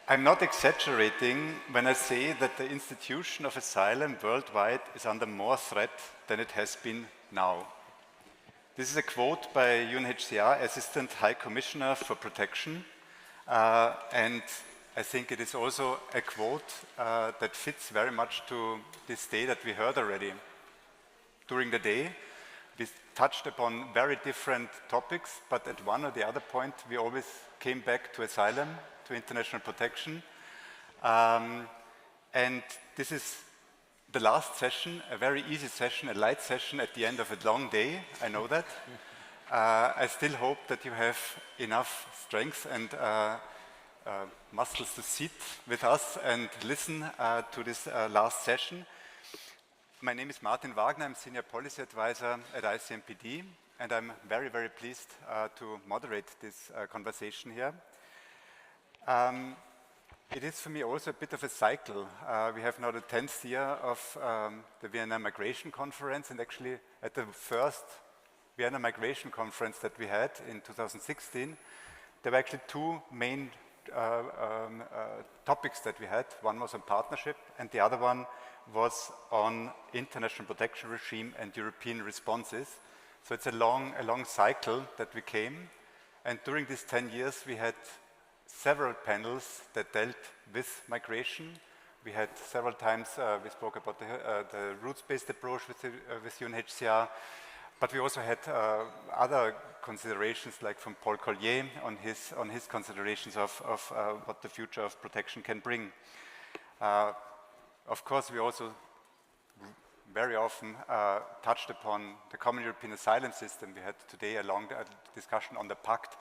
I'm not exaggerating when I say that the institution of asylum worldwide is under more threat than it has been now. This is a quote by UNHCR Assistant High Commissioner for Protection, and I think it is also a quote that fits very much to this day that we heard already. During the day, we touched upon very different topics, but at one or the other point, we always came back to asylum, to international protection. And this is the last session, a very easy session, a light session at the end of a long day, I know that. I still hope that you have enough strength and muscles to sit with us and listen to this last session. My name is Martin Wagner, I'm Senior Policy Advisor at ICMPD, and I'm very, very pleased to moderate this conversation here. It is for me also a bit of a cycle. We have now the 10th year of the Vienna Migration Conference, and actually at the first Vienna Migration Conference that we had in 2016, there were actually two main topics that we had. One was on partnership, and the other one was on international protection regime and European responses. So it's a long cycle that we came, and during these 10 years we had several panels that dealt with migration. We had several times, we spoke about the roots-based approach with UNHCR, but we also had other considerations, like from Paul Collier on his considerations of what the future of protection can bring. Of course, we also very often touched upon the common European asylum system. We had today a long discussion on the pact.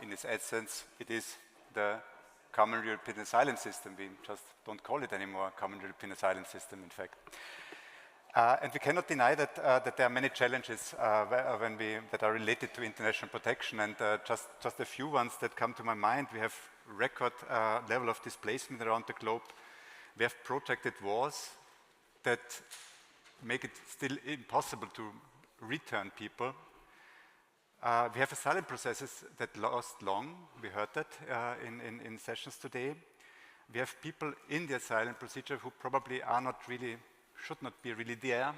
In its essence, it is the common European asylum system. We just don't call it anymore common European asylum system, in fact. And we cannot deny that, that there are many challenges that are related to international protection, and just a few ones that come to my mind. We have record level of displacement around the globe. We have protracted wars that make it still impossible to return people. We have asylum processes that last long. We heard that in sessions today. We have people in the asylum procedure who probably are not really, should not be really there.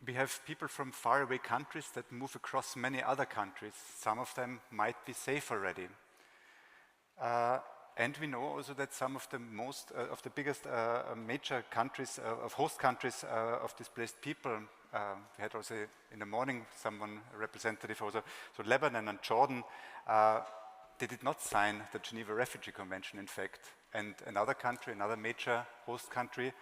We have people from faraway countries that move across many other countries. Some of them might be safe already. And we know also that some of the biggest major countries, of host countries of displaced people, we had also in the morning someone, a representative also, so Lebanon and Jordan, they did not sign the Geneva Refugee Convention, in fact. And another country, another major host country,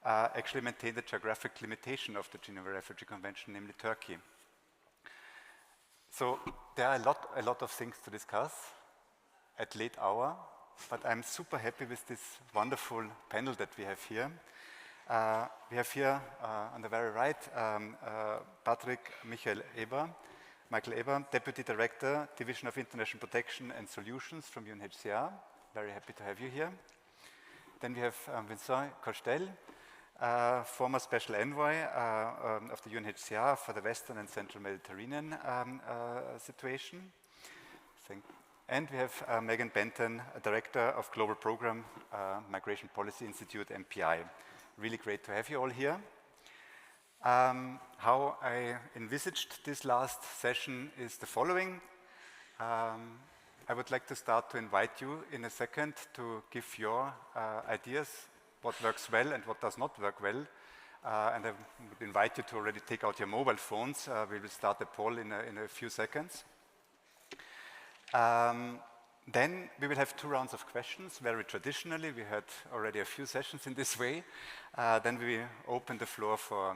actually maintained the geographic limitation of the Geneva Refugee Convention, namely Turkey. So there are a lot of things to discuss at late hour, but I'm super happy with this wonderful panel that we have here. We have here on the very right Michael Eber, Deputy Director, Division of International Protection and Solutions from UNHCR. Very happy to have you here. Then we have Vincent Cochetel, former Special Envoy of the UNHCR for the Western and Central Mediterranean situation. And we have Megan Benton, Director of Global Program, Migration Policy Institute, MPI. Really great to have you all here. How I envisaged this last session is the following. I would like to start to invite you in a second to give your ideas, what works well and what does not work well. And I would invite you to already take out your mobile phones. We will start the poll in a few seconds. Then we will have 2 rounds of questions, very traditionally. We had already a few sessions in this way. Then we open the floor for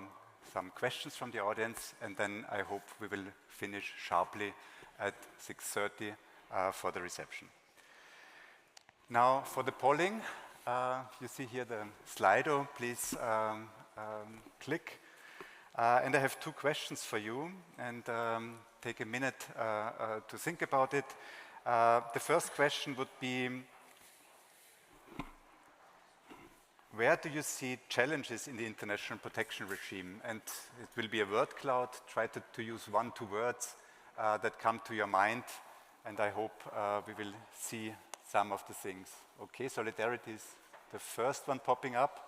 some questions from the audience, and then I hope we will finish sharply at 6:30 for the reception. Now for the polling, you see here the Slido. Please click. And I have 2 questions for you, and take a minute to think about it. The first question would be, where do you see challenges in the international protection regime? And it will be a word cloud. Try to use 1-2 words that come to your mind and I hope we will see some of the things. Okay, solidarity is the first one popping up.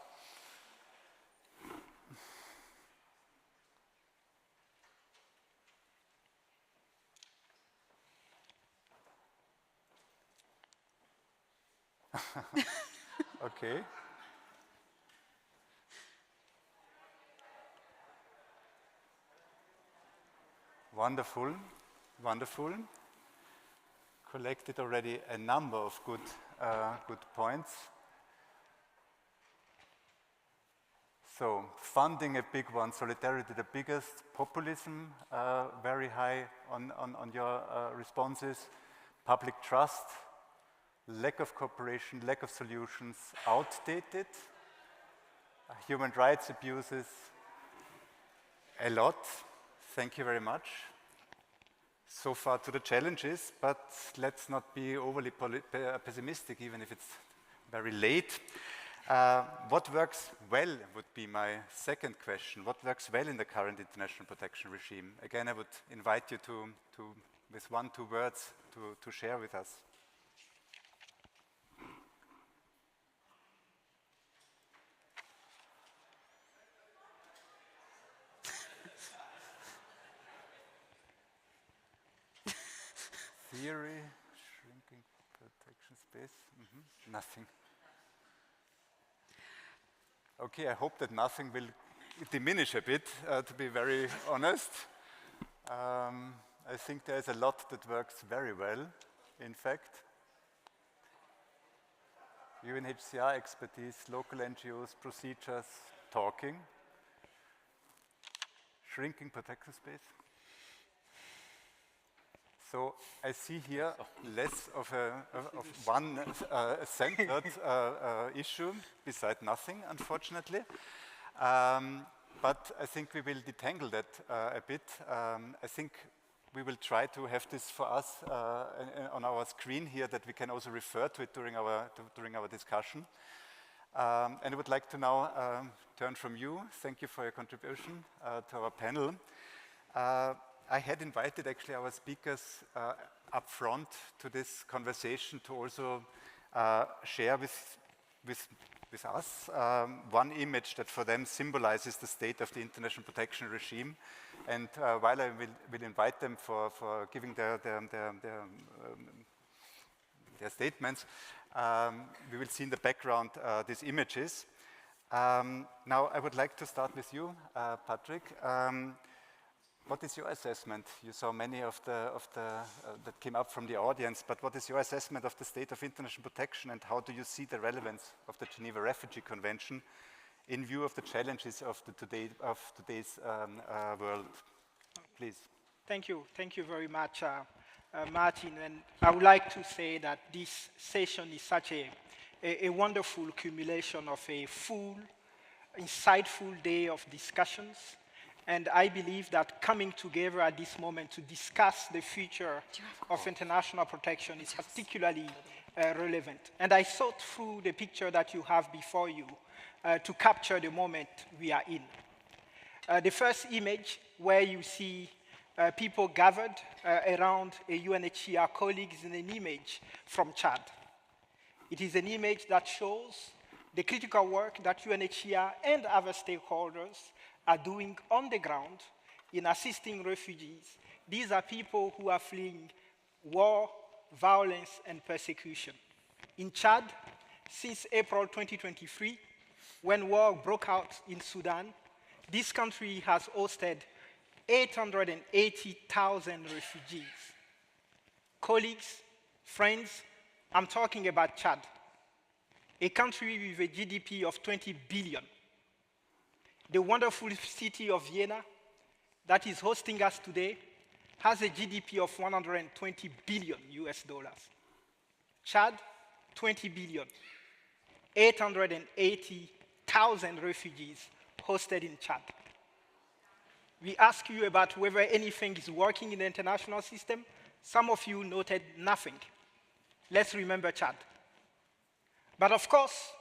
Okay. Wonderful, wonderful. Collected already a number of good points. So, funding a big one, solidarity the biggest, populism very high on your responses, public trust, lack of cooperation, lack of solutions, outdated, human rights abuses, a lot. Thank you very much. So far to the challenges, but let's not be overly pessimistic, even if it's very late. What works well would be my second question. What works well in the current international protection regime? Again, I would invite you to with 1-2 words, to share with us. Theory, shrinking protection space, nothing. Okay, I hope that nothing will diminish a bit, to be very honest. I think there's a lot that works very well, in fact. UNHCR expertise, local NGOs, procedures, talking. Shrinking protection space. So I see here less of one centered issue, beside nothing, unfortunately. But I think we will detangle that a bit. I think we will try to have this for us on our screen here, that we can also refer to it during our discussion. And I would like to now turn from you. Thank you for your contribution to our panel. I had invited actually our speakers up front to this conversation to also share with us one image that for them symbolizes the state of the international protection regime. And while I will invite them for giving their statements, we will see in the background these images. Now I would like to start with you, Patrick. What is your assessment? You saw many of the that came up from the audience, but what is your assessment of the state of international protection, and how do you see the relevance of the Geneva Refugee Convention in view of the challenges of today's world? Please. Thank you very much, Martin. And I would like to say that this session is such a wonderful accumulation of a full, insightful day of discussions. And I believe that coming together at this moment to discuss the future of international protection is particularly relevant. And I thought through the picture that you have before you to capture the moment we are in. The first image, where you see people gathered around a UNHCR colleague, is an image from Chad. It is an image that shows the critical work that UNHCR and other stakeholders are doing on the ground in assisting refugees. These are people who are fleeing war, violence, and persecution. In Chad, since April 2023, when war broke out in Sudan, this country has hosted 880,000 refugees. Colleagues, friends, I'm talking about Chad, a country with a GDP of 20 billion. The wonderful city of Vienna, that is hosting us today, has a GDP of 120 billion US dollars. Chad, 20 billion. 880,000 refugees hosted in Chad. We ask you about whether anything is working in the international system. Some of you noted nothing. Let's remember Chad. But of course,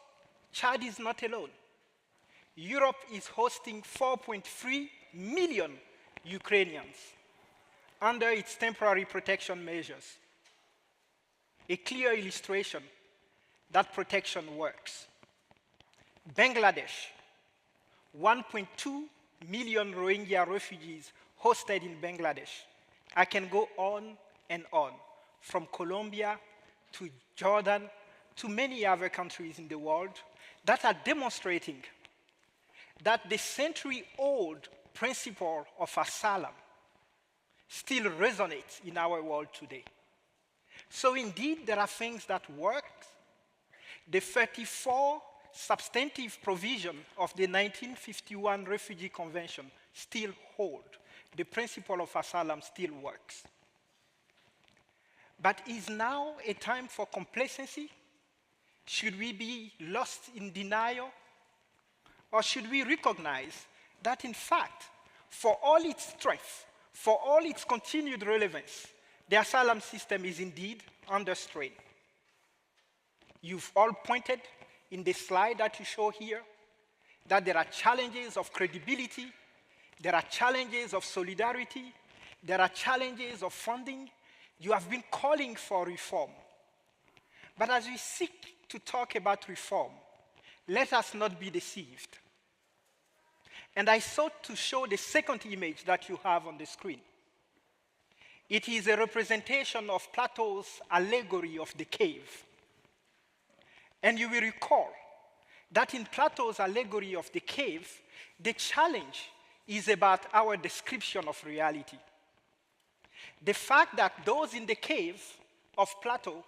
Chad is not alone. Europe is hosting 4.3 million Ukrainians under its temporary protection measures. a clear illustration that protection works. Bangladesh, 1.2 million Rohingya refugees hosted in Bangladesh. I can go on and on, from Colombia to Jordan to many other countries in the world that are demonstrating that the century-old principle of asylum still resonates in our world today. So indeed, there are things that work. The 34 substantive provision of the 1951 Refugee Convention still hold. The principle of asylum still works. But is now a time for complacency? Should we be lost in denial? Or should we recognize that, in fact, for all its strength, for all its continued relevance, the asylum system is indeed under strain? You've all pointed in the slide that you show here that there are challenges of credibility, there are challenges of solidarity, there are challenges of funding. You have been calling for reform. But as we seek to talk about reform, let us not be deceived. And I sought to show the second image that you have on the screen. It is a representation of Plato's allegory of the cave. And you will recall that in Plato's allegory of the cave, the challenge is about our description of reality. The fact that those in the cave of Plato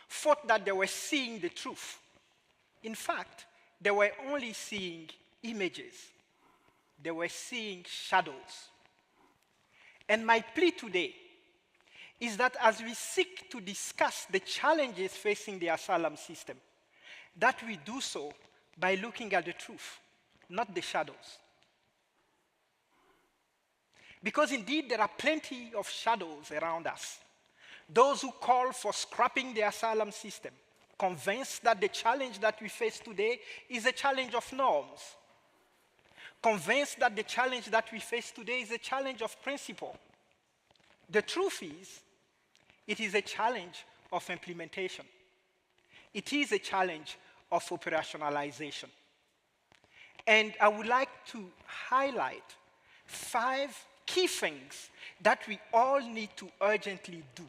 thought that they were seeing the truth. In fact, they were only seeing images. They were seeing shadows. And my plea today is that as we seek to discuss the challenges facing the asylum system, that we do so by looking at the truth, not the shadows. Because indeed, there are plenty of shadows around us. Those who call for scrapping the asylum system, convinced that the challenge that we face today is a challenge of norms. Convinced that the challenge that we face today is a challenge of principle. The truth is, it is a challenge of implementation. It is a challenge of operationalization. And I would like to highlight 5 key things that we all need to urgently do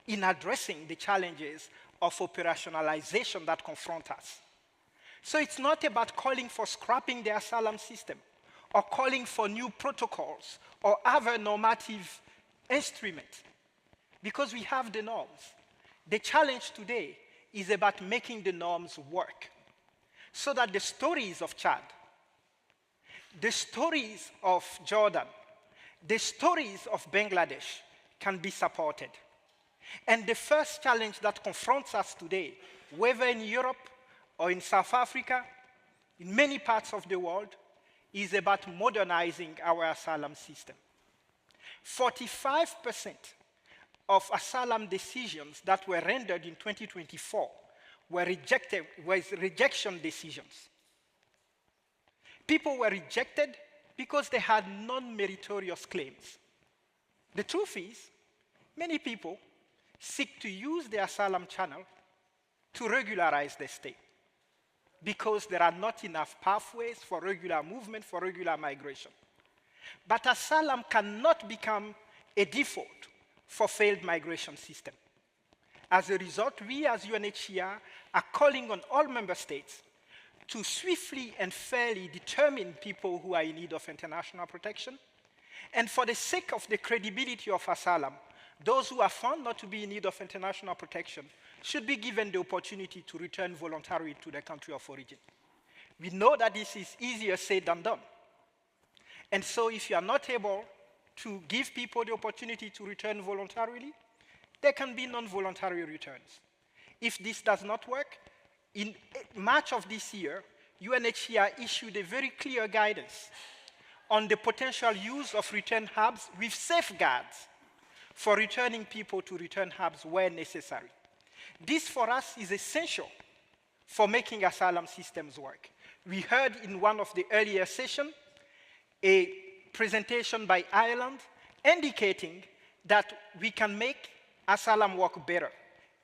in addressing the challenges of operationalization that confront us. So it's not about calling for scrapping the asylum system or calling for new protocols or other normative instruments, because we have the norms. The challenge today is about making the norms work so that the stories of Chad, the stories of Jordan, the stories of Bangladesh can be supported. And the first challenge that confronts us today, whether in Europe or in South Africa, in many parts of the world, is about modernizing our asylum system. 45% of asylum decisions that were rendered in 2024 were rejection decisions. People were rejected because they had non-meritorious claims. The truth is, many people seek to use the asylum channel to regularize their stay because there are not enough pathways for regular movement, for regular migration. But asylum cannot become a default for failed migration system. As a result, we as UNHCR are calling on all member states to swiftly and fairly determine people who are in need of international protection. And for the sake of the credibility of asylum, those who are found not to be in need of international protection should be given the opportunity to return voluntarily to their country of origin. We know that this is easier said than done. And so if you are not able to give people the opportunity to return voluntarily, there can be non-voluntary returns. If this does not work, in March of this year, UNHCR issued a very clear guidance on the potential use of return hubs with safeguards for returning people to return hubs where necessary. This, for us, is essential for making asylum systems work. We heard in one of the earlier sessions a presentation by Ireland indicating that we can make asylum work better.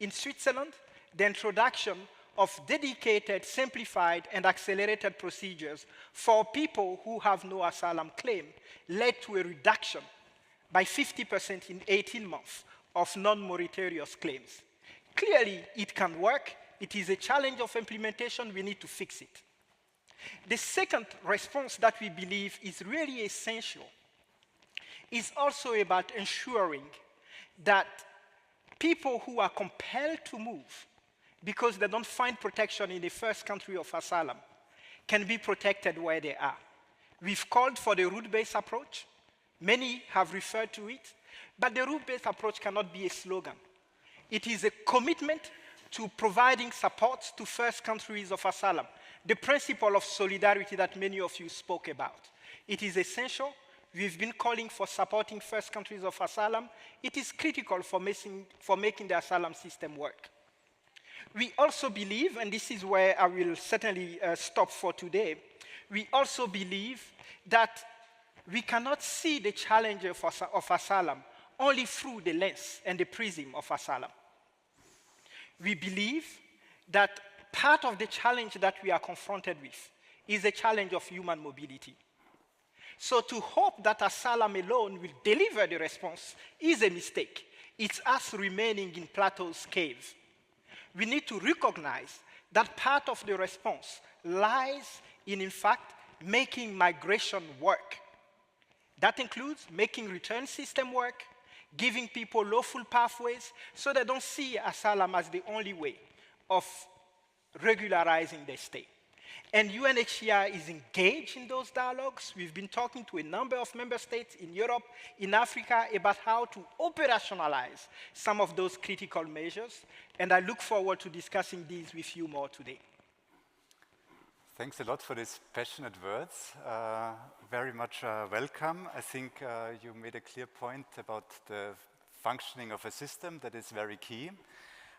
In Switzerland, the introduction of dedicated, simplified, and accelerated procedures for people who have no asylum claim led to a reduction by 50% in 18 months of non-meritorious claims. Clearly, it can work. It is a challenge of implementation. We need to fix it. The second response that we believe is really essential is also about ensuring that people who are compelled to move because they don't find protection in the first country of asylum can be protected where they are. We've called for the route-based approach. Many have referred to it, but the route-based approach cannot be a slogan. It is a commitment to providing support to first countries of asylum, the principle of solidarity that many of you spoke about. It is essential. We've been calling for supporting first countries of asylum. It is critical for making the asylum system work. We also believe, and this is where I will certainly stop for today, we also believe that we cannot see the challenge of asylum only through the lens and the prism of asylum. We believe that part of the challenge that we are confronted with is a challenge of human mobility. So to hope that asylum alone will deliver the response is a mistake. It's us remaining in Plato's cave. We need to recognize that part of the response lies in fact, making migration work. That includes making return system work, giving people lawful pathways so they don't see asylum as the only way of regularizing their stay. And UNHCR is engaged in those dialogues. We've been talking to a number of member states in Europe, in Africa, about how to operationalize some of those critical measures. And I look forward to discussing these with you more today. Thanks a lot for these passionate words. Very much welcome. I think you made a clear point about the functioning of a system that is very key.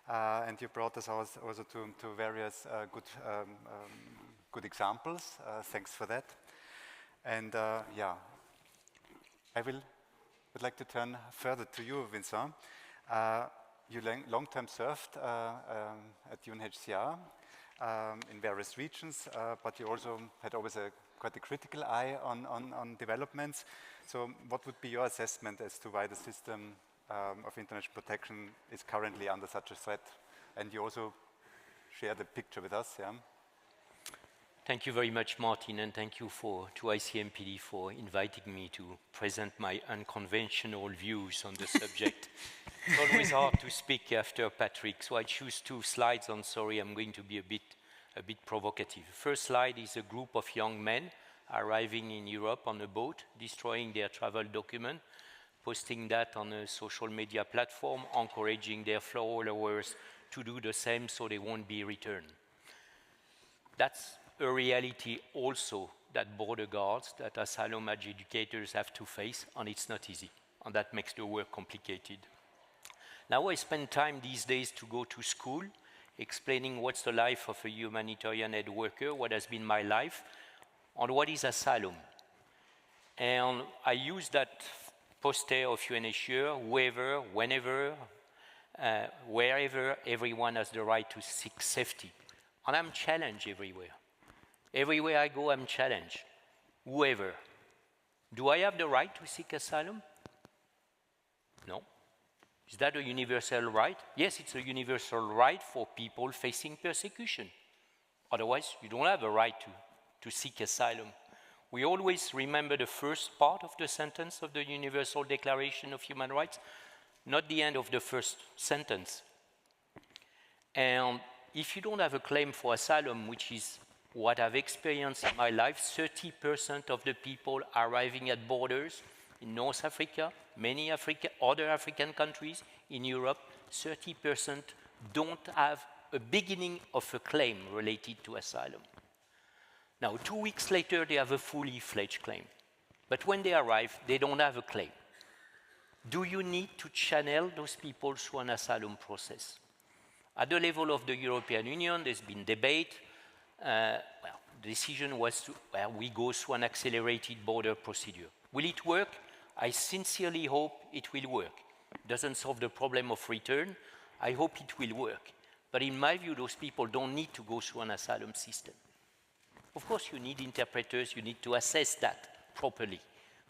And you brought us also to various good examples. Thanks for that. And yeah, I would like to turn further to you, Vincent. You long-term served at UNHCR in various regions, but you also had always quite a critical eye on developments. So what would be your assessment as to why the system of international protection is currently under such a threat? And you also share the picture with us, yeah? Thank you very much, Martin, and thank you to ICMPD for inviting me to present my unconventional views on the subject. It's always hard to speak after Patrick, so I choose 2 slides. I'm sorry, I'm going to be a bit provocative. First slide is a group of young men arriving in Europe on a boat, destroying their travel document, posting that on a social media platform, encouraging their followers to do the same so they won't be returned. That's a reality also that border guards, that asylum adjudicators have to face, and it's not easy, and that makes the work complicated. Now I spend time these days to go to school, explaining what's the life of a humanitarian aid worker, what has been my life, and what is asylum. And I use that poster of UNHCR, whoever, whenever, wherever, everyone has the right to seek safety. And I'm challenged everywhere. Everywhere I go, I'm challenged. Whoever. Do I have the right to seek asylum? No. Is that a universal right? Yes, it's a universal right for people facing persecution. Otherwise, you don't have a right to seek asylum. We always remember the first part of the sentence of the Universal Declaration of Human Rights, not the end of the first sentence. And if you don't have a claim for asylum, which is what I've experienced in my life, 30% of the people arriving at borders in North Africa, many other African countries, in Europe, 30% don't have a beginning of a claim related to asylum. Now, 2 weeks later, they have a fully fledged claim. But when they arrive, they don't have a claim. Do you need to channel those people through an asylum process? At the level of the European Union, there's been debate. The decision was we go through an accelerated border procedure. Will it work? I sincerely hope it will work. It doesn't solve the problem of return, I hope it will work. But in my view, those people don't need to go through an asylum system. Of course, you need interpreters, you need to assess that properly,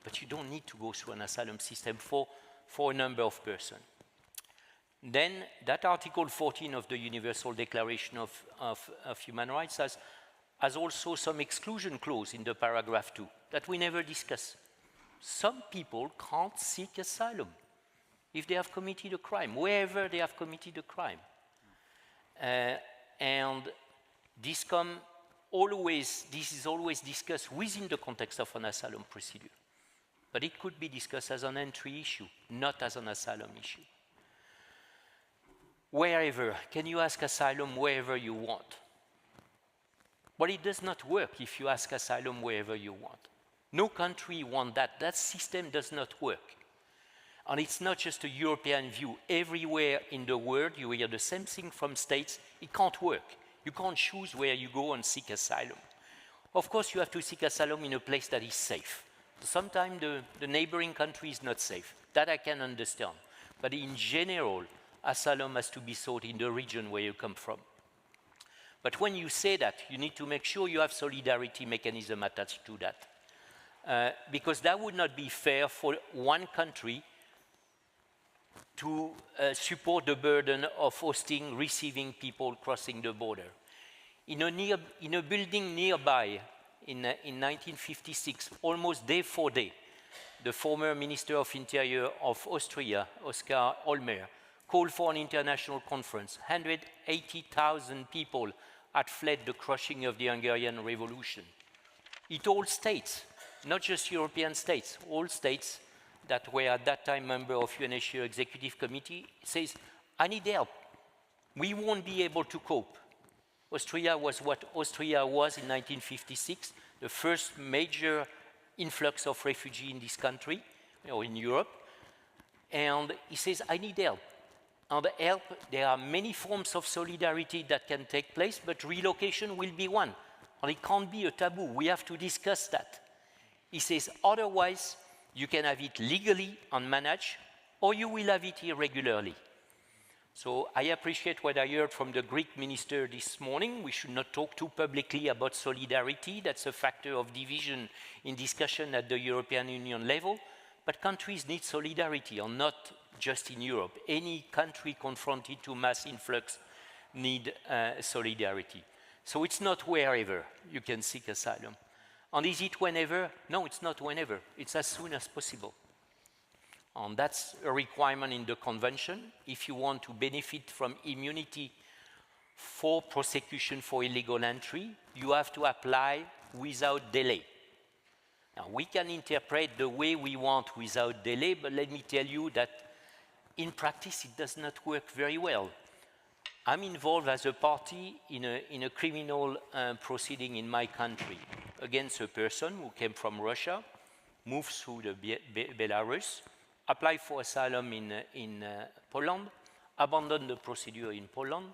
but you don't need to go through an asylum system for a number of persons. Then that Article 14 of the Universal Declaration of Human Rights has also some exclusion clause in the paragraph 2 that we never discuss. Some people can't seek asylum if they have committed a crime, wherever they have committed a crime. And this is always discussed within the context of an asylum procedure. But it could be discussed as an entry issue, not as an asylum issue. Wherever, can you ask asylum wherever you want? But it does not work if you ask asylum wherever you want. No country wants that. That system does not work. And it's not just a European view. Everywhere in the world, you hear the same thing from states. It can't work. You can't choose where you go and seek asylum. Of course, you have to seek asylum in a place that is safe. Sometimes the neighboring country is not safe. That I can understand. But in general, asylum has to be sought in the region where you come from. But when you say that, you need to make sure you have solidarity mechanism attached to that. Because that would not be fair for one country to support the burden of hosting, receiving people crossing the border. In a building nearby, in 1956, almost day for day, the former Minister of Interior of Austria, Oskar Olmer, called for an international conference. 180,000 people had fled the crushing of the Hungarian Revolution. It all states, not just European states, all states that were at that time member of UNHCR Executive Committee, says, I need help. We won't be able to cope. Austria was what Austria was in 1956, the first major influx of refugees in this country, or in Europe. And he says, I need help. And help, there are many forms of solidarity that can take place, but relocation will be one. And it can't be a taboo. We have to discuss that. He says, otherwise, you can have it legally and managed, or you will have it irregularly. So I appreciate what I heard from the Greek minister this morning. We should not talk too publicly about solidarity. That's a factor of division in discussion at the European Union level. But countries need solidarity, and not just in Europe. Any country confronted to mass influx need solidarity. So it's not wherever you can seek asylum. And is it whenever? No, it's not whenever. It's as soon as possible. And that's a requirement in the convention. If you want to benefit from immunity for prosecution for illegal entry, you have to apply without delay. Now, we can interpret the way we want without delay, but let me tell you that in practice, it does not work very well. I'm involved as a party in a criminal proceeding in my country against a person who came from Russia, moved through the Belarus, applied for asylum in Poland, abandoned the procedure in Poland,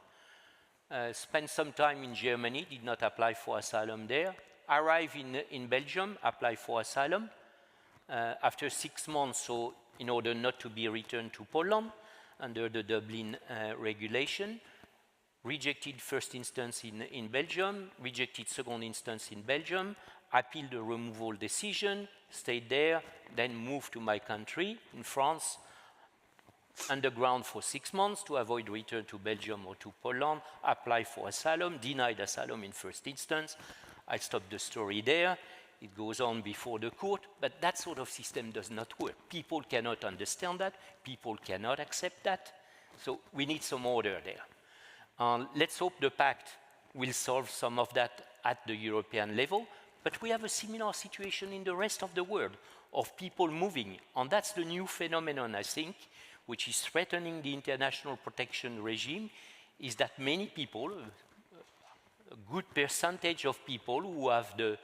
spent some time in Germany, did not apply for asylum there, arrived in Belgium, applied for asylum. After 6 months, so in order not to be returned to Poland under the Dublin regulation, rejected first instance in Belgium, rejected second instance in Belgium, appealed the removal decision, stayed there, then moved to my country, in France, underground for 6 months to avoid return to Belgium or to Poland, applied for asylum, denied asylum in first instance. I stopped the story there. It goes on before the court, but that sort of system does not work. People cannot understand that. People cannot accept that. So we need some order there. Let's hope the pact will solve some of that at the European level, but we have a similar situation in the rest of the world of people moving, and that's the new phenomenon, I think, which is threatening the international protection regime, is that many people, a good percentage of people who have the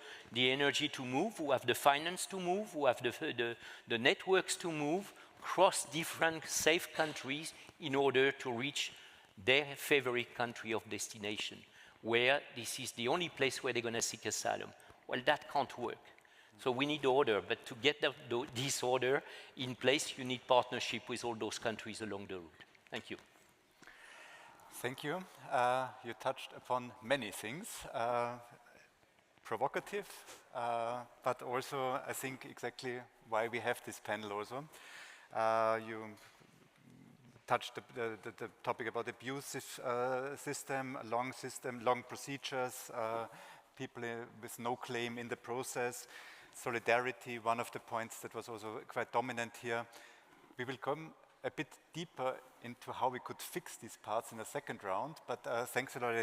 energy to move, who have the finance to move, who have the networks to move, cross different safe countries in order to reach their favorite country of destination, where this is the only place where they're going to seek asylum. Well, that can't work. So we need order, but to get this order in place, you need partnership with all those countries along the route. Thank you. Thank you. You touched upon many things. Provocative, but also I think exactly why we have this panel also. You touched the topic about abusive system, long procedures, people with no claim in the process, solidarity, one of the points that was also quite dominant here. We will come a bit deeper into how we could fix these parts in a second round, but thanks a lot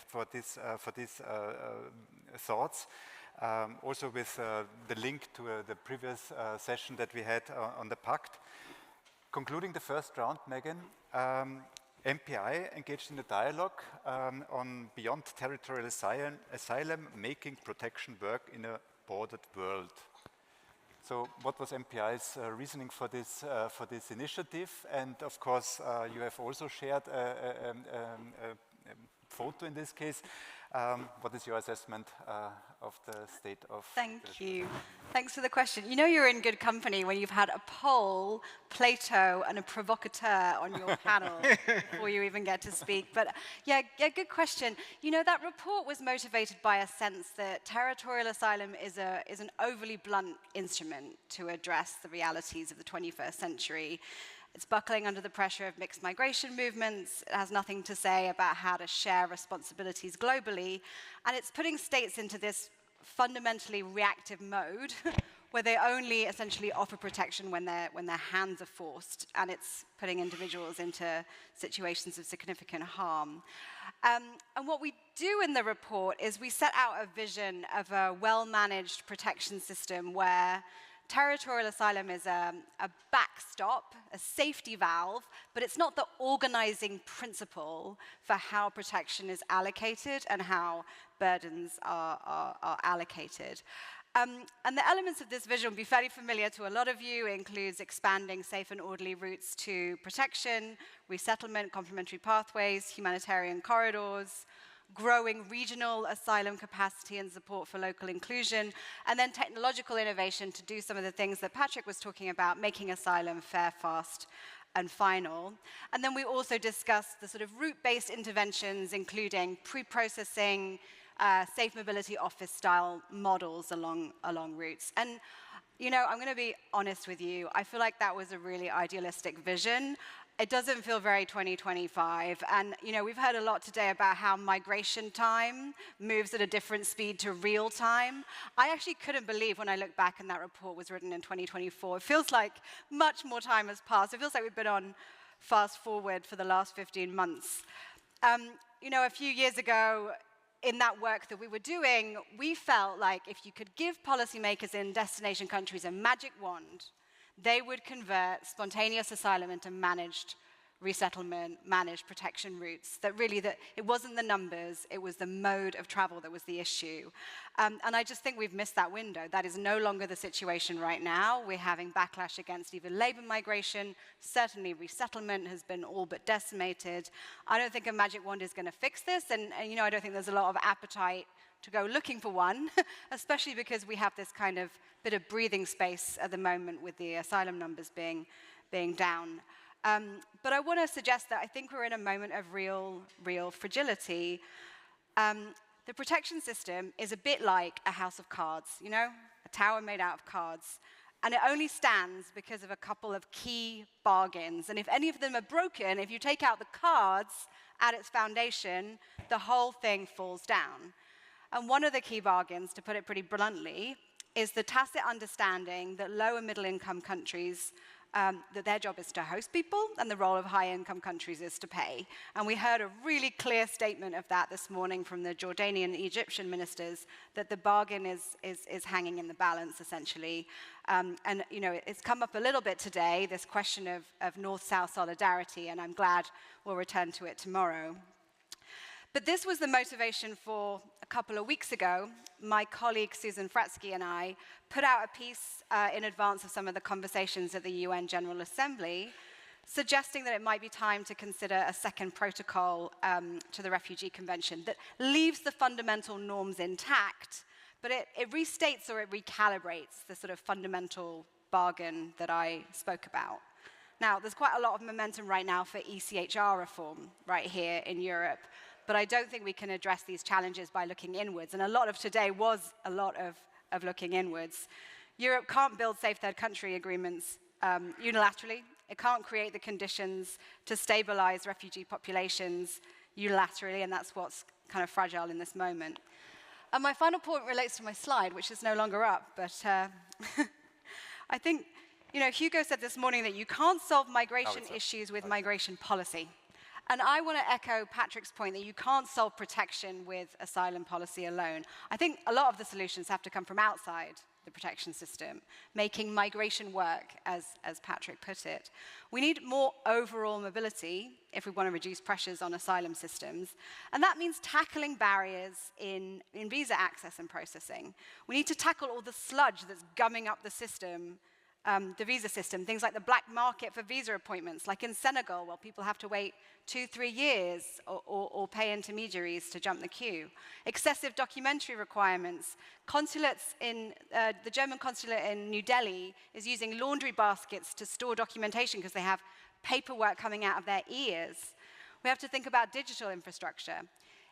for these thoughts. Also with the link to the previous session that we had on the pact. Concluding the first round, Megan, MPI engaged in a dialogue on beyond territorial asylum, making protection work in a bordered world. So what was MPI's reasoning for this initiative? And of course, you have also shared a photo in this case. What is your assessment of the state of... Thank you. Thanks for the question. You know you're in good company when you've had a poll, Plato, and a provocateur on your panel before you even get to speak. But yeah, good question. You know, that report was motivated by a sense that territorial asylum is an overly blunt instrument to address the realities of the 21st century. It's buckling under the pressure of mixed migration movements. It has nothing to say about how to share responsibilities globally. And it's putting states into this fundamentally reactive mode where they only essentially offer protection when their hands are forced. And it's putting individuals into situations of significant harm. And what we do in the report is we set out a vision of a well-managed protection system where territorial asylum is a backstop, a safety valve, but it's not the organizing principle for how protection is allocated and how burdens are allocated. And the elements of this vision will be fairly familiar to a lot of you. It includes expanding safe and orderly routes to protection, resettlement, complementary pathways, humanitarian corridors, growing regional asylum capacity and support for local inclusion, and then technological innovation to do some of the things that Patrick was talking about, making asylum fair, fast, and final. And then we also discussed the sort of route-based interventions, including pre-processing, safe mobility office-style models along routes. And you know, I'm going to be honest with you, I feel like that was a really idealistic vision. It doesn't feel very 2025. And you know, we've heard a lot today about how migration time moves at a different speed to real time. I actually couldn't believe when I look back and that report was written in 2024. It feels like much more time has passed. It feels like we've been on fast forward for the last 15 months. You know, a few years ago, in that work that we were doing, we felt like if you could give policymakers in destination countries a magic wand, they would convert spontaneous asylum into managed resettlement, managed protection routes. That really, it wasn't the numbers, it was the mode of travel that was the issue. And I just think we've missed that window. That is no longer the situation right now. We're having backlash against even labor migration. Certainly resettlement has been all but decimated. I don't think a magic wand is going to fix this. And you know, I don't think there's a lot of appetite to go looking for one, especially because we have this kind of bit of breathing space at the moment with the asylum numbers being down. But I want to suggest that I think we're in a moment of real fragility. The protection system is a bit like a house of cards, you know, a tower made out of cards. And it only stands because of a couple of key bargains. And if any of them are broken, if you take out the cards at its foundation, the whole thing falls down. And one of the key bargains, to put it pretty bluntly, is the tacit understanding that low and middle income countries, that their job is to host people and the role of high income countries is to pay. And we heard a really clear statement of that this morning from the Jordanian and Egyptian ministers, that the bargain is hanging in the balance essentially. And you know, it's come up a little bit today, this question of North-South solidarity, and I'm glad we'll return to it tomorrow. But this was the motivation for a couple of weeks ago. My colleague Susan Fratsky and I put out a piece in advance of some of the conversations at the UN General Assembly, suggesting that it might be time to consider a second protocol to the Refugee Convention that leaves the fundamental norms intact, but it restates or it recalibrates the sort of fundamental bargain that I spoke about. Now, there's quite a lot of momentum right now for ECHR reform right here in Europe, but I don't think we can address these challenges by looking inwards, and a lot of today was a lot of looking inwards. Europe can't build safe third country agreements unilaterally. It can't create the conditions to stabilize refugee populations unilaterally, and that's what's kind of fragile in this moment. And my final point relates to my slide, which is no longer up, but I think, Hugo said this morning that you can't solve migration issues with migration policy. And I want to echo Patrick's point that you can't solve protection with asylum policy alone. I think a lot of the solutions have to come from outside the protection system, making migration work, as Patrick put it. We need more overall mobility if we want to reduce pressures on asylum systems, and that means tackling barriers in visa access and processing. We need to tackle all the sludge that's gumming up the system, the visa system, things like the black market for visa appointments, like in Senegal, where people have to wait 2-3 years or pay intermediaries to jump the queue. Excessive documentary requirements. Consulates in, the German consulate in New Delhi is using laundry baskets to store documentation because they have paperwork coming out of their ears. We have to think about digital infrastructure.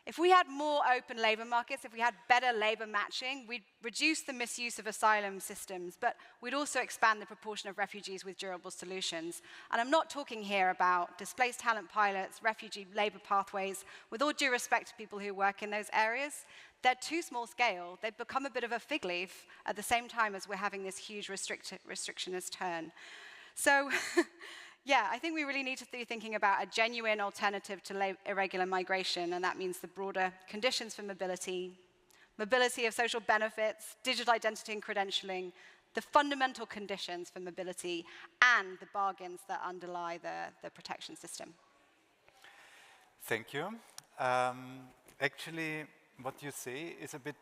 If we had more open labor markets, if we had better labor matching, we'd reduce the misuse of asylum systems, but we'd also expand the proportion of refugees with durable solutions. And I'm not talking here about displaced talent pilots, refugee labor pathways. With all due respect to people who work in those areas, they're too small scale. They've become a bit of a fig leaf at the same time as we're having this huge restrictionist turn. So, yeah, I think we really need to be thinking about a genuine alternative to irregular migration, and that means the broader conditions for mobility, mobility of social benefits, digital identity and credentialing, the fundamental conditions for mobility, and the bargains that underlie the protection system. Thank you. Actually, what you say is a bit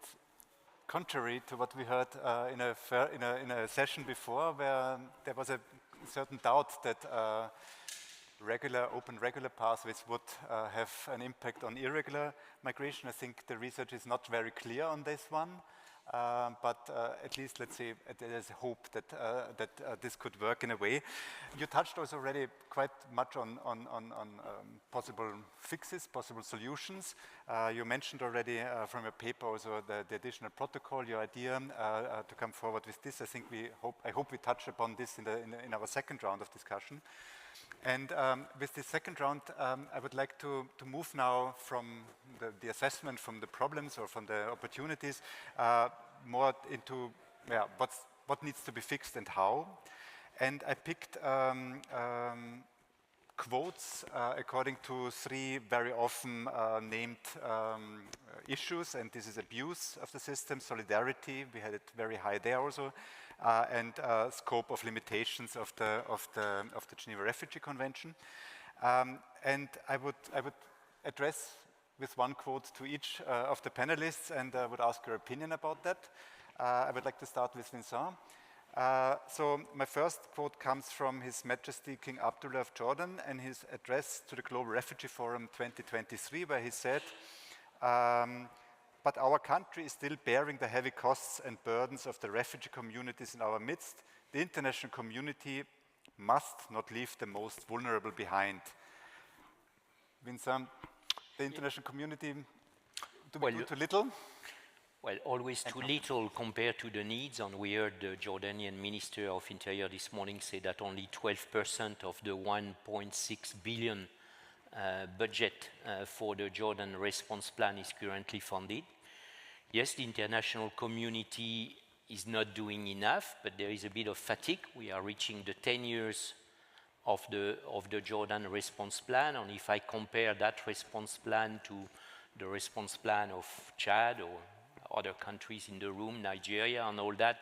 contrary to what we heard in a session before, where there was a certain doubt that open regular pathways would have an impact on irregular migration. I think the research is not very clear on this one, but at least, let's say, there's hope that this could work in a way. You touched also already quite much on possible fixes, possible solutions. You mentioned already from your paper also the additional protocol, your idea to come forward with this. I hope we touch upon this in our second round of discussion. And with the second round, I would like to move now from the assessment, from the problems or from the opportunities, more into what needs to be fixed and how. And I picked quotes according to 3 very often named issues, and this is abuse of the system, solidarity, we had it very high there also, and scope of limitations of the Geneva Refugee Convention. And I would address with one quote to each of the panelists, and I would ask your opinion about that. I would like to start with Vincent. So my first quote comes from His Majesty King Abdullah of Jordan and his address to the Global Refugee Forum 2023, where he said, but our country is still bearing the heavy costs and burdens of the refugee communities in our midst. The international community must not leave the most vulnerable behind. Vincent, the international community, do we do too little? Well, always too little compared to the needs, and we heard the Jordanian Minister of Interior this morning say that only 12% of the 1.6 billion budget for the Jordan response plan is currently funded. Yes, the international community is not doing enough, but there is a bit of fatigue. We are reaching the 10 years of the Jordan response plan, and if I compare that response plan to the response plan of Chad or other countries in the room, Nigeria and all that,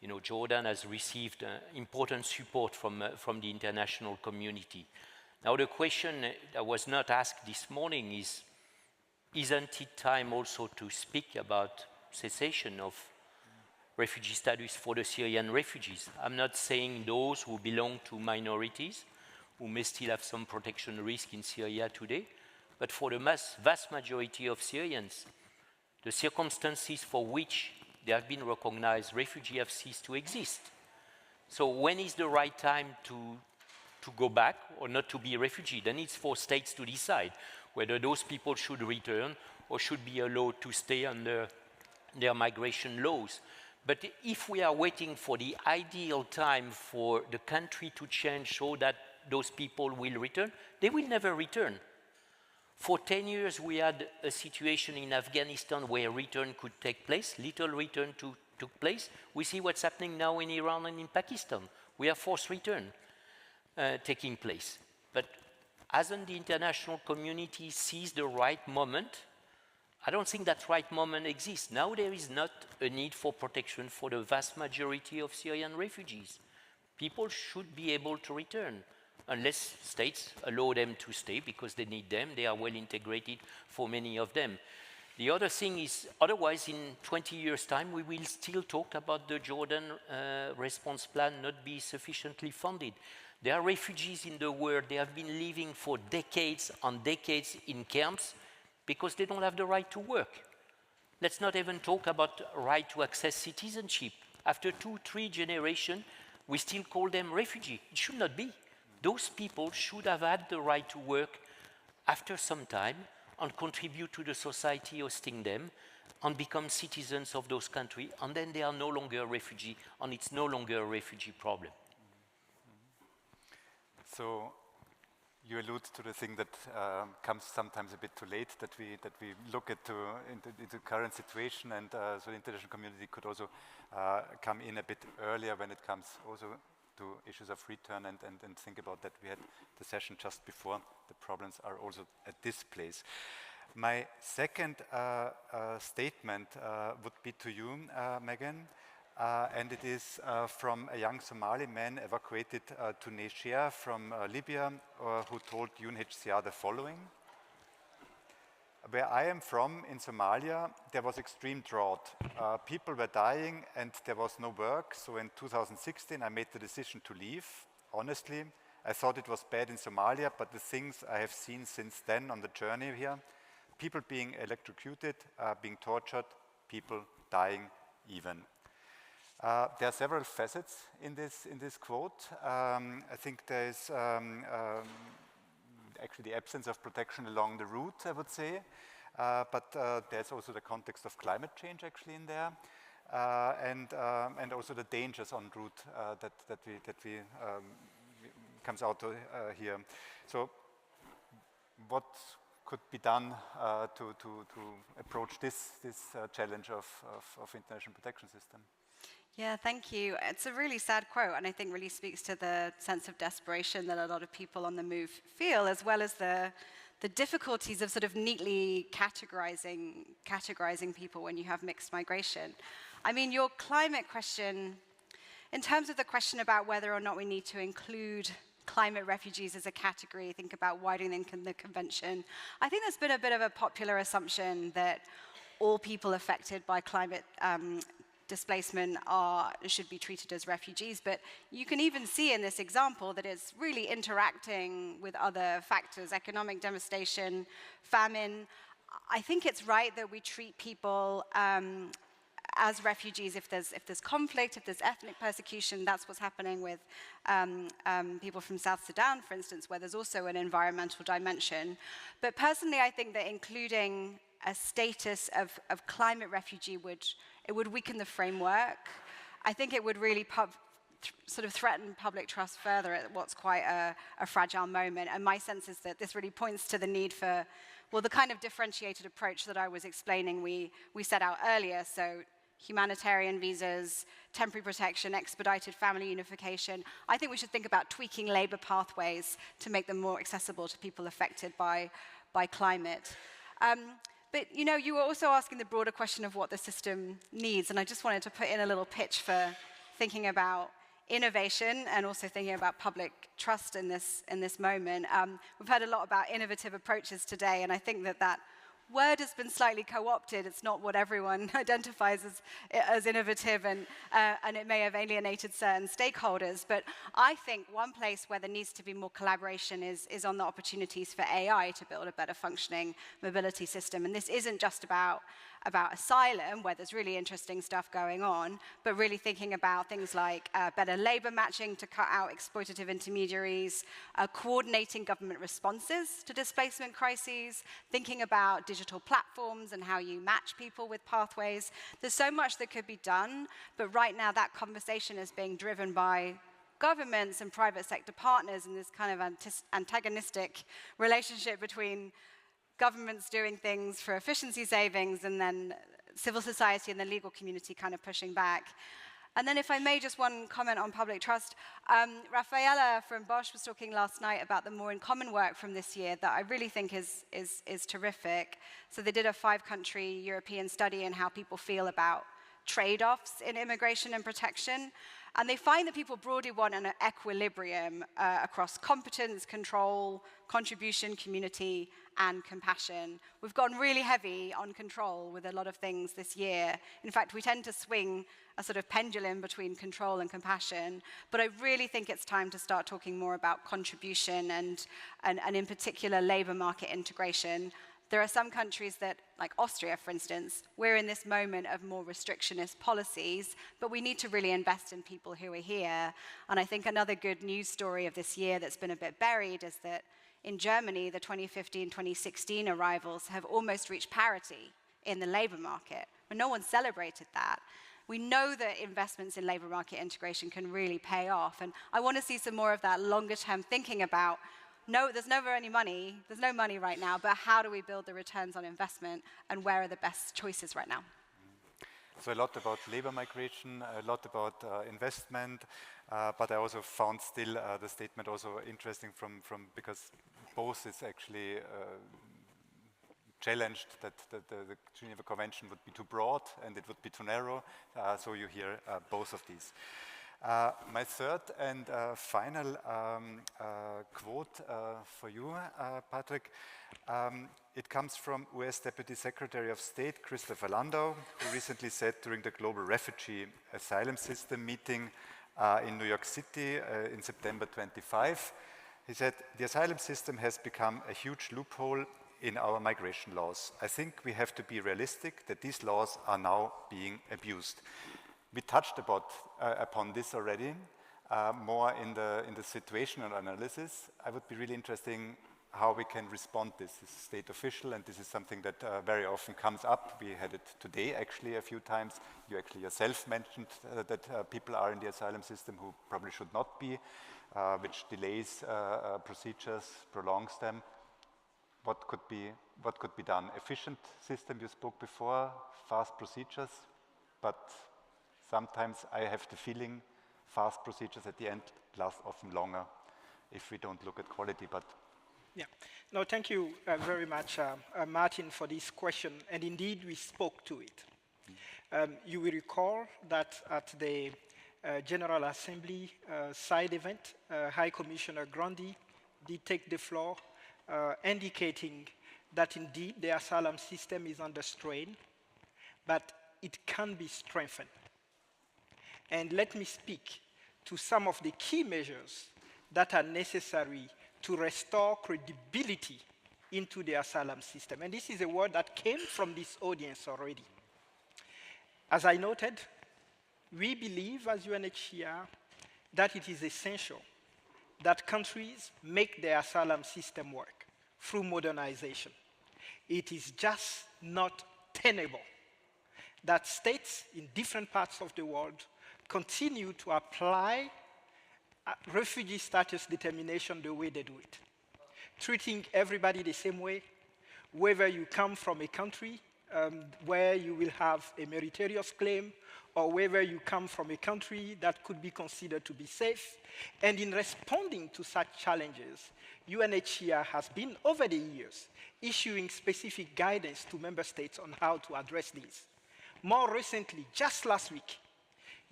you know, Jordan has received important support from the international community. Now the question that was not asked this morning is, isn't it time also to speak about cessation of refugee status for the Syrian refugees? I'm not saying those who belong to minorities, who may still have some protection risk in Syria today, but for the vast majority of Syrians, the circumstances for which they have been recognized refugees have ceased to exist. So when is the right time to to go back or not to be a refugee. Then it's for states to decide whether those people should return or should be allowed to stay under their migration laws. But if we are waiting for the ideal time for the country to change so that those people will return, they will never return. For 10 years, we had a situation in Afghanistan where return could take place, little return took place. We see what's happening now in Iran and in Pakistan. We have forced return taking place. But hasn't the international community seized the right moment? I don't think that right moment exists. Now there is not a need for protection for the vast majority of Syrian refugees. People should be able to return, unless states allow them to stay because they need them. They are well integrated for many of them. The other thing is, otherwise in 20 years' time, we will still talk about the Jordan response plan not be sufficiently funded. There are refugees in the world. They have been living for decades on decades in camps because they don't have the right to work. Let's not even talk about right to access citizenship. After 2-3 generations, we still call them refugee. It should not be. Those people should have had the right to work after some time and contribute to the society hosting them and become citizens of those countries, and then they are no longer a refugee, and it's no longer a refugee problem. So you allude to the thing that comes sometimes a bit too late, that we look into the current situation, and so the international community could also come in a bit earlier when it comes also to issues of return and think about that. We had the session just before. The problems are also at this place. My second statement would be to you, Megan, and it is from a young Somali man evacuated to Niger from Libya, who told UNHCR the following: where I am from in Somalia, there was extreme drought. People were dying and there was no work. So in 2016, I made the decision to leave. Honestly, I thought it was bad in Somalia, but the things I have seen since then on the journey here, people being electrocuted, being tortured, people dying even. There are several facets in this quote. I think there is actually the absence of protection along the route, I would say, but there's also the context of climate change actually in there, and also the dangers en route that we comes out here. So, what could be done to approach this challenge of international protection system? Yeah, thank you. It's a really sad quote, and I think really speaks to the sense of desperation that a lot of people on the move feel, as well as the difficulties of sort of neatly categorizing people when you have mixed migration. I mean, your climate question, in terms of the question about whether or not we need to include climate refugees as a category, think about widening the convention, I think there's been a bit of a popular assumption that all people affected by climate displacement should be treated as refugees, but you can even see in this example that it's really interacting with other factors, economic devastation, famine. I think it's right that we treat people as refugees if there's conflict, if there's ethnic persecution. That's what's happening with people from South Sudan, for instance, where there's also an environmental dimension. But personally, I think that including a status of climate refugee would weaken the framework. I think it would really sort of threaten public trust further at what's quite a fragile moment. And my sense is that this really points to the need for, well, the kind of differentiated approach that I was explaining we set out earlier. So humanitarian visas, temporary protection, expedited family unification. I think we should think about tweaking labor pathways to make them more accessible to people affected by climate. But you were also asking the broader question of what the system needs, and I just wanted to put in a little pitch for thinking about innovation and also thinking about public trust in this moment. We've heard a lot about innovative approaches today, and I think that word has been slightly co-opted. It's not what everyone identifies as innovative, and it may have alienated certain stakeholders. But I think one place where there needs to be more collaboration is on the opportunities for AI to build a better functioning mobility system. And this isn't just about asylum, where there's really interesting stuff going on, but really thinking about things like better labor matching to cut out exploitative intermediaries, coordinating government responses to displacement crises, thinking about digital platforms and how you match people with pathways. There's so much that could be done, but right now that conversation is being driven by governments and private sector partners in this kind of antagonistic relationship between governments doing things for efficiency savings and then civil society and the legal community kind of pushing back. And then if I may, just one comment on public trust. Rafaela from Bosch was talking last night about the More in Common work from this year that I really think is terrific. So they did a 5-country European study on how people feel about trade-offs in immigration and protection. And they find that people broadly want an equilibrium across competence, control, contribution, community, and compassion. We've gone really heavy on control with a lot of things this year. In fact, we tend to swing a sort of pendulum between control and compassion. But I really think it's time to start talking more about contribution and in particular, labor market integration. There are some countries that, like Austria, for instance, we're in this moment of more restrictionist policies, but we need to really invest in people who are here. And I think another good news story of this year that's been a bit buried is that in Germany, the 2015-2016 arrivals have almost reached parity in the labor market, but no one celebrated that. We know that investments in labor market integration can really pay off, and I want to see some more of that longer-term thinking about, no, there's never any money, there's no money right now, but how do we build the returns on investment, and where are the best choices right now? So a lot about labor migration, a lot about investment, but I also found still the statement also interesting from because both is actually challenged that the Geneva Convention would be too broad and it would be too narrow, so you hear both of these. My third and final quote for you, Patrick. It comes from US Deputy Secretary of State Christopher Landau, who recently said during the Global Refugee Asylum System meeting in New York City in September 25, he said, "The asylum system has become a huge loophole in our migration laws. I think we have to be realistic that these laws are now being abused." We touched upon this already, more in the situational analysis. I would be really interesting how we can respond to this. This is state official, and this is something that very often comes up. We had it today actually a few times. You actually yourself mentioned that people are in the asylum system who probably should not be, which delays procedures, prolongs them. What could be done? Efficient system, you spoke before, fast procedures, but sometimes I have the feeling fast procedures at the end last often longer if we don't look at quality. But yeah, no, thank you very much, Martin, for this question. And indeed, we spoke to it. You will recall that at the General Assembly side event, High Commissioner Grandi did take the floor, indicating that indeed the asylum system is under strain, but it can be strengthened. And let me speak to some of the key measures that are necessary to restore credibility into the asylum system. And this is a word that came from this audience already. As I noted, we believe as UNHCR that it is essential that countries make their asylum system work through modernization. It is just not tenable that states in different parts of the world continue to apply refugee status determination the way they do it, treating everybody the same way, whether you come from a country where you will have a meritorious claim, or whether you come from a country that could be considered to be safe. And in responding to such challenges, UNHCR has been, over the years, issuing specific guidance to member states on how to address these. More recently, just last week,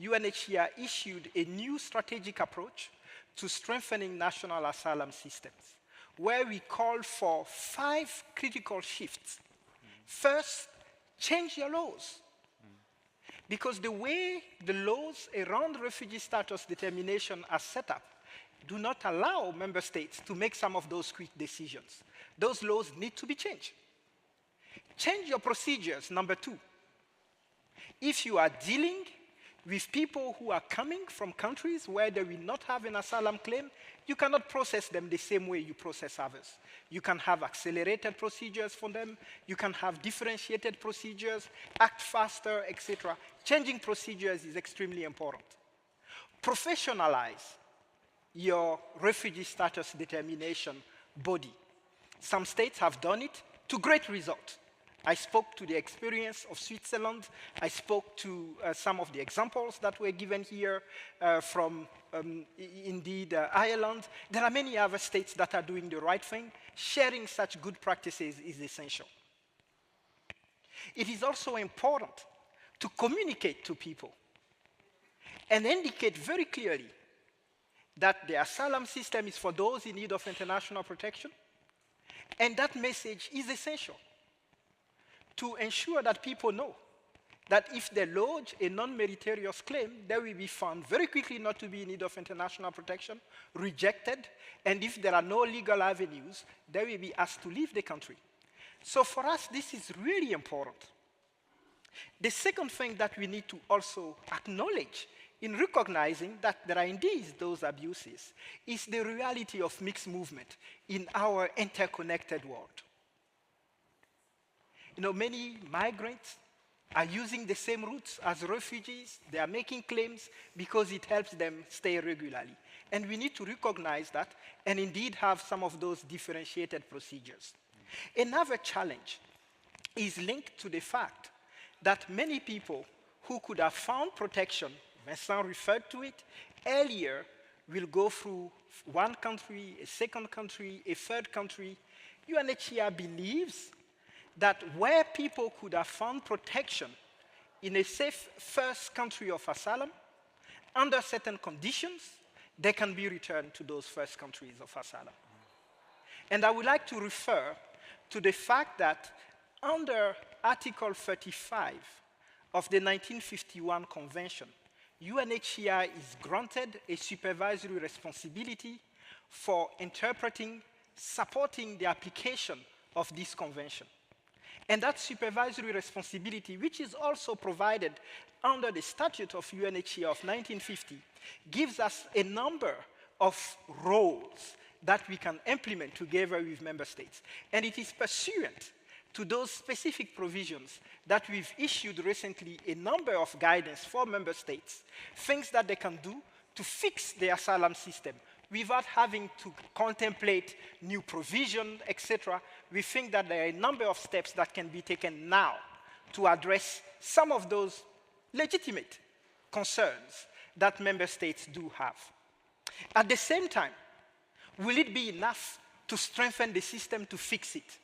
UNHCR issued a new strategic approach to strengthening national asylum systems, where we call for 5 critical shifts First, change your laws. Because the way the laws around refugee status determination are set up do not allow member states to make some of those quick decisions. Those laws need to be changed. Change your procedures, number 2. If you are dealing with people who are coming from countries where they will not have an asylum claim, you cannot process them the same way you process others. You can have accelerated procedures for them, you can have differentiated procedures, act faster, etc. Changing procedures is extremely important. Professionalize your refugee status determination body. Some states have done it to great result. I spoke to the experience of Switzerland. I spoke to some of the examples that were given here from, indeed, Ireland. There are many other states that are doing the right thing. Sharing such good practices is essential. It is also important to communicate to people and indicate very clearly that the asylum system is for those in need of international protection, and that message is essential to ensure that people know that if they lodge a non-meritorious claim, they will be found very quickly not to be in need of international protection, rejected, and if there are no legal avenues, they will be asked to leave the country. So for us, this is really important. The second thing that we need to also acknowledge in recognizing that there are indeed those abuses is the reality of mixed movement in our interconnected world. You know, many migrants are using the same routes as refugees. They are making claims because it helps them stay regularly. And we need to recognize that and indeed have some of those differentiated procedures. Another challenge is linked to the fact that many people who could have found protection, Vincent referred to it earlier, will go through one country, a second country, a third country. UNHCR believes that where people could have found protection in a safe first country of asylum, under certain conditions, they can be returned to those first countries of asylum. And I would like to refer to the fact that under Article 35 of the 1951 Convention, UNHCR is granted a supervisory responsibility for interpreting, supporting the application of this convention. And that supervisory responsibility, which is also provided under the Statute of UNHCR of 1950, gives us a number of roles that we can implement together with member states. And it is pursuant to those specific provisions that we've issued recently a number of guidance for member states, things that they can do to fix the asylum system without having to contemplate new provision, etc. We think that there are a number of steps that can be taken now to address some of those legitimate concerns that member states do have. At the same time, will it be enough to strengthen the system to fix it?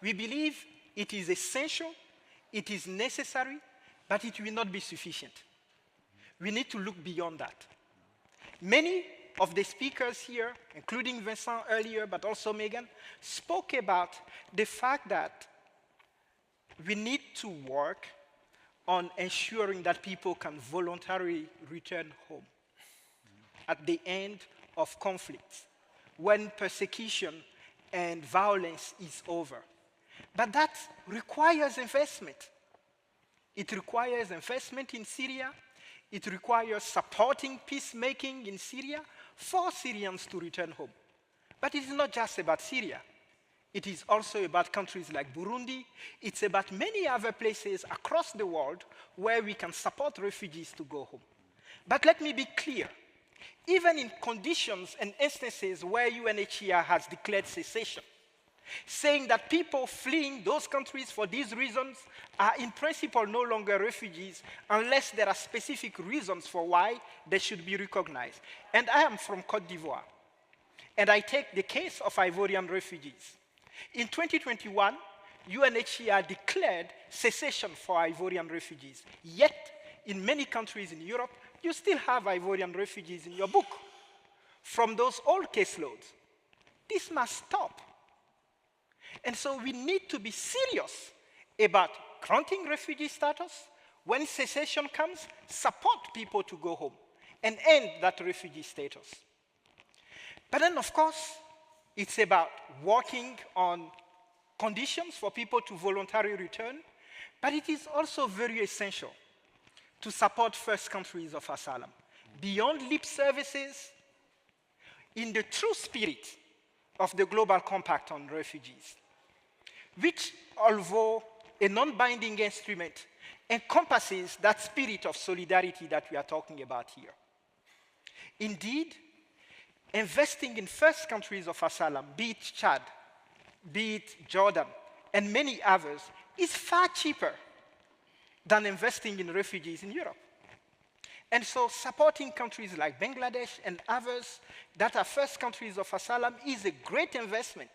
We believe it is essential, it is necessary, but it will not be sufficient. We need to look beyond that. Many of the speakers here, including Vincent earlier, but also Megan, spoke about the fact that we need to work on ensuring that people can voluntarily return home at the end of conflicts, when persecution and violence is over. But that requires investment. It requires investment in Syria. It requires supporting peacemaking in Syria for Syrians to return home. But it is not just about Syria. It is also about countries like Burundi. It's about many other places across the world where we can support refugees to go home. But let me be clear. Even in conditions and instances where UNHCR has declared cessation, saying that people fleeing those countries for these reasons are in principle no longer refugees unless there are specific reasons for why they should be recognized. And I am from Côte d'Ivoire, and I take the case of Ivorian refugees. In 2021, UNHCR declared cessation for Ivorian refugees. Yet, in many countries in Europe, you still have Ivorian refugees in your book from those old caseloads. This must stop. And so we need to be serious about granting refugee status. When cessation comes, support people to go home and end that refugee status. But then, of course, it's about working on conditions for people to voluntarily return, but it is also very essential to support first countries of asylum. Beyond lip services, in the true spirit of the Global Compact on Refugees, which, although a non-binding instrument, encompasses that spirit of solidarity that we are talking about here. Indeed, investing in first countries of asylum, be it Chad, be it Jordan, and many others, is far cheaper than investing in refugees in Europe. And so supporting countries like Bangladesh and others that are first countries of asylum is a great investment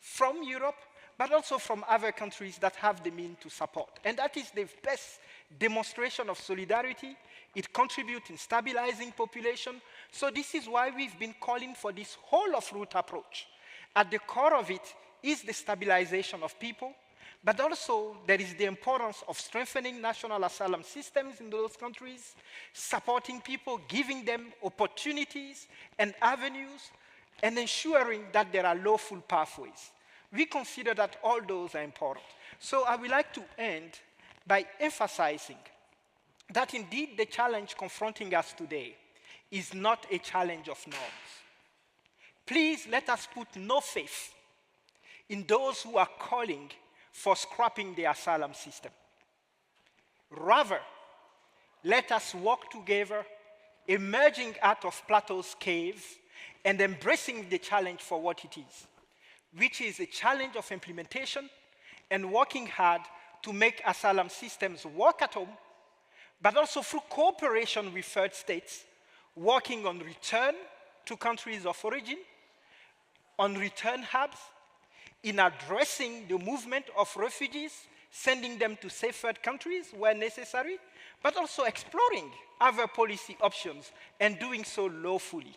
from Europe, but also from other countries that have the means to support. And that is the best demonstration of solidarity. It contributes in stabilizing population. So this is why we've been calling for this whole of route approach. At the core of it is the stabilization of people, but also there is the importance of strengthening national asylum systems in those countries, supporting people, giving them opportunities and avenues, and ensuring that there are lawful pathways. We consider that all those are important. So I would like to end by emphasizing that indeed the challenge confronting us today is not a challenge of norms. Please let us put no faith in those who are calling for scrapping the asylum system. Rather, let us work together, emerging out of Plato's cave and embracing the challenge for what it is, which is a challenge of implementation and working hard to make asylum systems work at home, but also through cooperation with third states, working on return to countries of origin, on return hubs, in addressing the movement of refugees, sending them to safe third countries where necessary, but also exploring other policy options and doing so lawfully.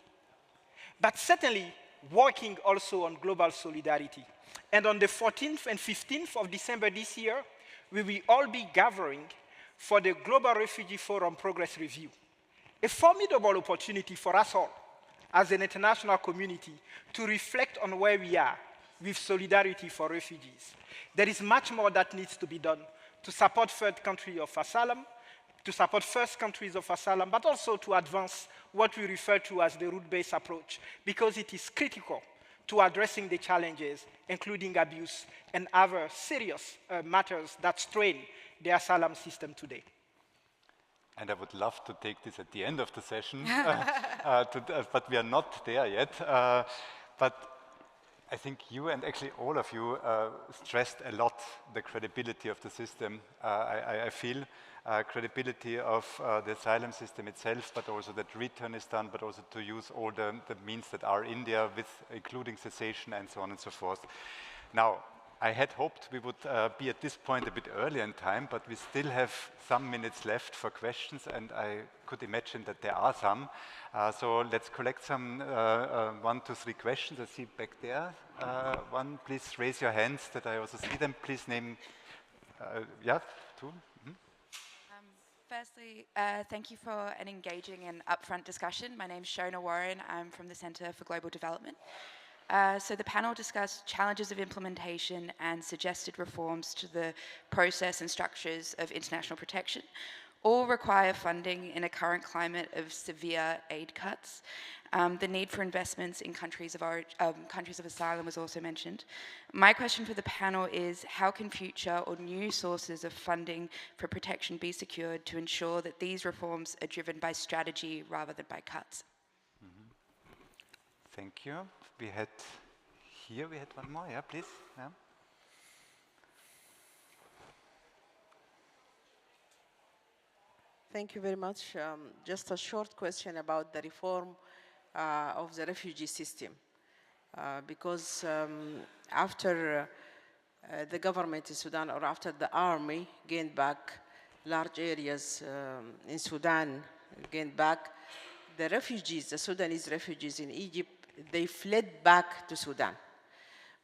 But certainly, working also on global solidarity. And on the 14th and 15th of December this year, we will all be gathering for the Global Refugee Forum Progress Review, a formidable opportunity for us all as an international community to reflect on where we are with solidarity for refugees. There is much more that needs to be done to support third country of asylum, to support first countries of asylum, but also to advance what we refer to as the route-based approach, because it is critical to addressing the challenges, including abuse and other serious matters that strain the asylum system today. And I would love to take this at the end of the session, but we are not there yet. But I think you and actually all of you stressed a lot the credibility of the system. I feel credibility of the asylum system itself, but also that return is done, but also to use all the means that are in there, with including cessation and so on and so forth. Now, I had hoped we would be at this point a bit earlier in time, but we still have some minutes left for questions, and I could imagine that there are some. So let's collect some 1 to 3 questions. I see back there. One, please raise your hands that I also see them. Please name, yeah, 2. Mm-hmm. Firstly, thank you for an engaging and upfront discussion. My name is Shona Warren. I'm from the Centre for Global Development. So the panel discussed challenges of implementation and suggested reforms to the process and structures of international protection. All require funding in a current climate of severe aid cuts. The need for investments in countries of asylum was also mentioned. My question for the panel is, how can future or new sources of funding for protection be secured to ensure that these reforms are driven by strategy rather than by cuts? Mm-hmm. Thank you. We had one more, yeah, please. Yeah. Thank you very much. Just a short question about the reform of the refugee system. Because after the government in Sudan, or after the army gained back large areas in Sudan, gained back, the refugees, the Sudanese refugees in Egypt, they fled back to Sudan.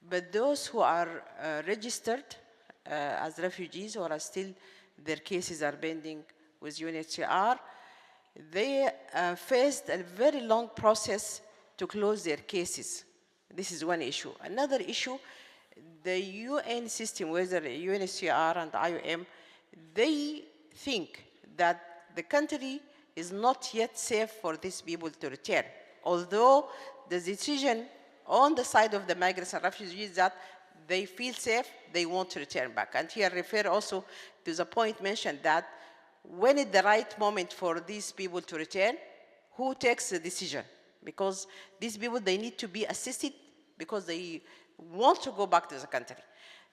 But those who are registered as refugees or as still their cases are pending with UNHCR, they faced a very long process to close their cases. This is one issue. Another issue, the UN system, whether UNHCR and IOM, they think that the country is not yet safe for these people to return. Although the decision on the side of the migrants and refugees that they feel safe, they want to return back. And here I refer also to the point mentioned that when it's the right moment for these people to return, who takes the decision? Because these people, they need to be assisted because they want to go back to the country.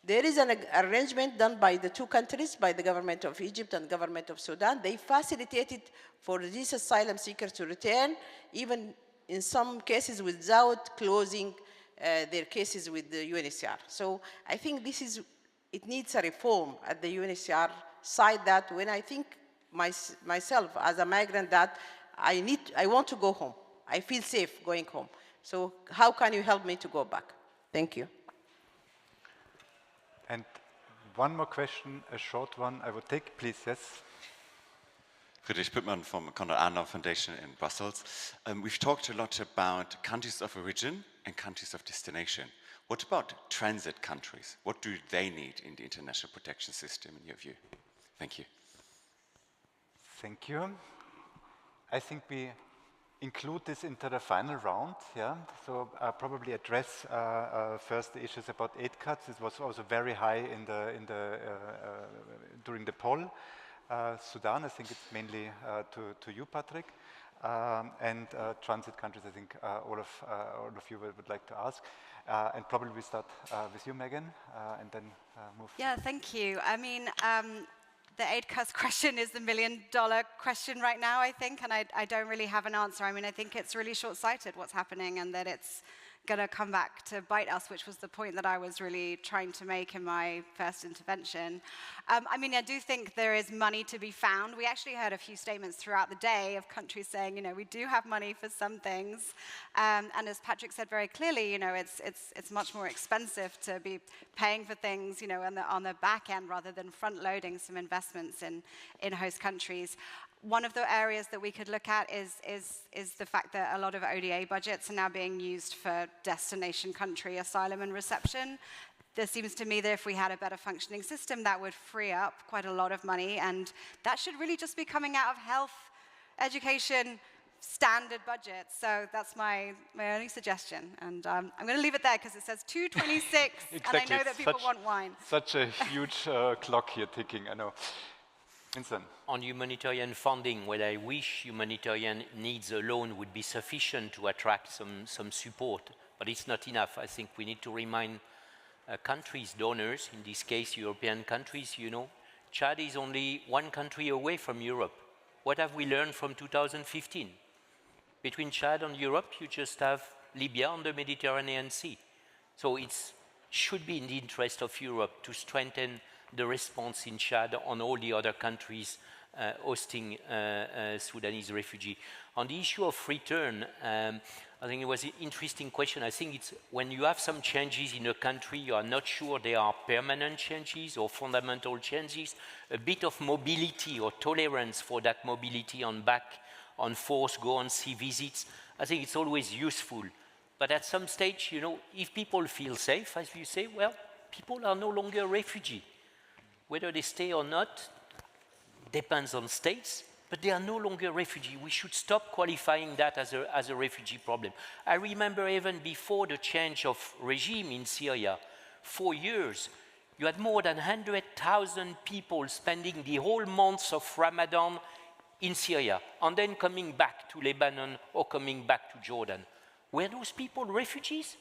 There is an arrangement done by the two countries, by the government of Egypt and government of Sudan. They facilitated for these asylum seekers to return, even in some cases without closing their cases with the UNHCR. So I think this is, it needs a reform at the UNHCR side, that when I think myself as a migrant that I want to go home, I feel safe going home. So how can you help me to go back? Thank you. And one more question, a short one, I would take, please, yes. Friedrich Pittman from Konrad Adenauer Foundation in Brussels. We've talked a lot about countries of origin and countries of destination. What about transit countries? What do they need in the international protection system, in your view? Thank you. Thank you. I think we include this into the final round, yeah? So probably address first the issues about aid cuts. It was also very high during the poll. Sudan, I think it's mainly to you, Patrick. And transit countries, I think all of you would like to ask. And probably we start with you, Megan, and then move. Yeah, thank you. I mean, the aid cuts question is the million-dollar question right now, I think, and I don't really have an answer. I mean, I think it's really short-sighted what's happening, and that it's going to come back to bite us, which was the point that I was really trying to make in my first intervention. I mean, I do think there is money to be found. We actually heard a few statements throughout the day of countries saying, you know, we do have money for some things. And as Patrick said very clearly, you know, it's much more expensive to be paying for things, you know, on the back end rather than front-loading some investments in host countries. One of the areas that we could look at is the fact that a lot of ODA budgets are now being used for destination country asylum and reception. There seems to me that if we had a better functioning system, that would free up quite a lot of money, and that should really just be coming out of health, education, standard budgets. So that's my only suggestion. And I'm going to leave it there because it says 2:26, exactly. And I know that people want wine. Such a huge clock here ticking, I know. Vincent. On humanitarian funding, whether I wish humanitarian needs alone would be sufficient to attract some support, but it's not enough. I think we need to remind countries, donors, in this case European countries, you know, Chad is only one country away from Europe. What have we learned from 2015? Between Chad and Europe, you just have Libya on the Mediterranean Sea. So it should be in the interest of Europe to strengthen the response in Chad on all the other countries hosting Sudanese refugees. On the issue of return, I think it was an interesting question. I think it's when you have some changes in a country, you are not sure they are permanent changes or fundamental changes, a bit of mobility or tolerance for that mobility on back, on force, go and see visits, I think it's always useful. But at some stage, you know, if people feel safe, as you say, well, people are no longer refugees. Whether they stay or not depends on states, but they are no longer refugees. We should stop qualifying that as a refugee problem. I remember even before the change of regime in Syria, 4 years, you had more than 100,000 people spending the whole months of Ramadan in Syria, and then coming back to Lebanon or coming back to Jordan. Were those people refugees?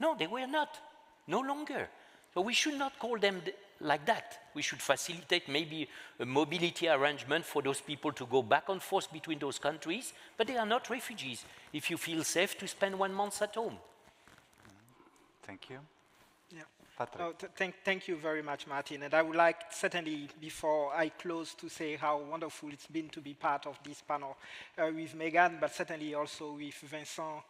No, they were not, no longer. So we should not call them like that. We should facilitate maybe a mobility arrangement for those people to go back and forth between those countries, but they are not refugees if you feel safe to spend 1 month at home. Thank you. Yeah. Patrick. Oh, thank you very much, Martin. And I would like, certainly, before I close, to say how wonderful it's been to be part of this panel with Megan, but certainly also with Vincent,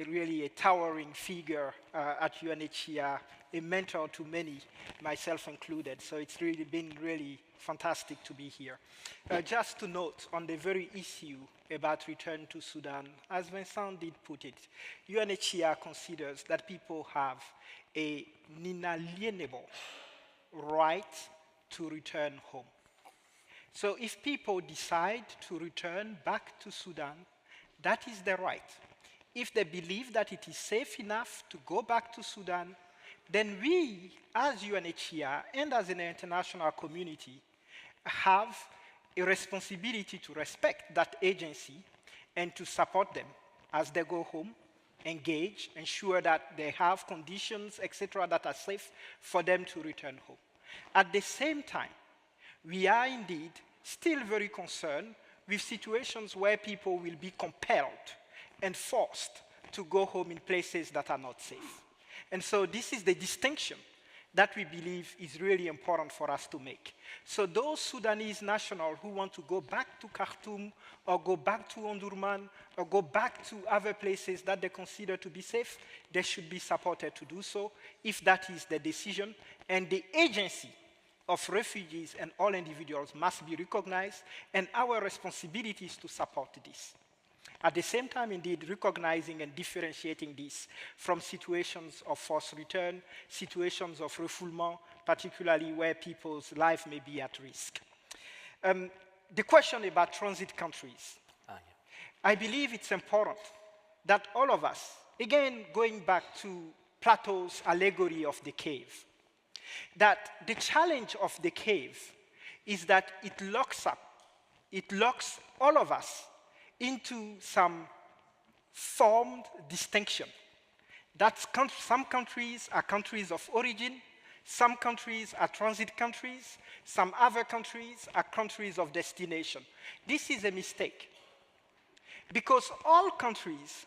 really a towering figure at UNHCR, a mentor to many, myself included. So it's really been really fantastic to be here. Just to note on the very issue about return to Sudan, as Vincent did put it, UNHCR considers that people have an inalienable right to return home. So if people decide to return back to Sudan, that is their right. If they believe that it is safe enough to go back to Sudan, then we, as UNHCR and as an international community, have a responsibility to respect that agency and to support them as they go home, engage, ensure that they have conditions, etc., that are safe for them to return home. At the same time, we are indeed still very concerned with situations where people will be compelled and forced to go home in places that are not safe. And so this is the distinction that we believe is really important for us to make. So those Sudanese nationals who want to go back to Khartoum or go back to Omdurman or go back to other places that they consider to be safe, they should be supported to do so if that is the decision. And the agency of refugees and all individuals must be recognized, and our responsibility is to support this. At the same time, indeed, recognizing and differentiating this from situations of forced return, situations of refoulement, particularly where people's life may be at risk. The question about transit countries. I believe it's important that all of us, again, going back to Plato's allegory of the cave, that the challenge of the cave is that it locks all of us into some formed distinction. That some countries are countries of origin, some countries are transit countries, some other countries are countries of destination. This is a mistake, because all countries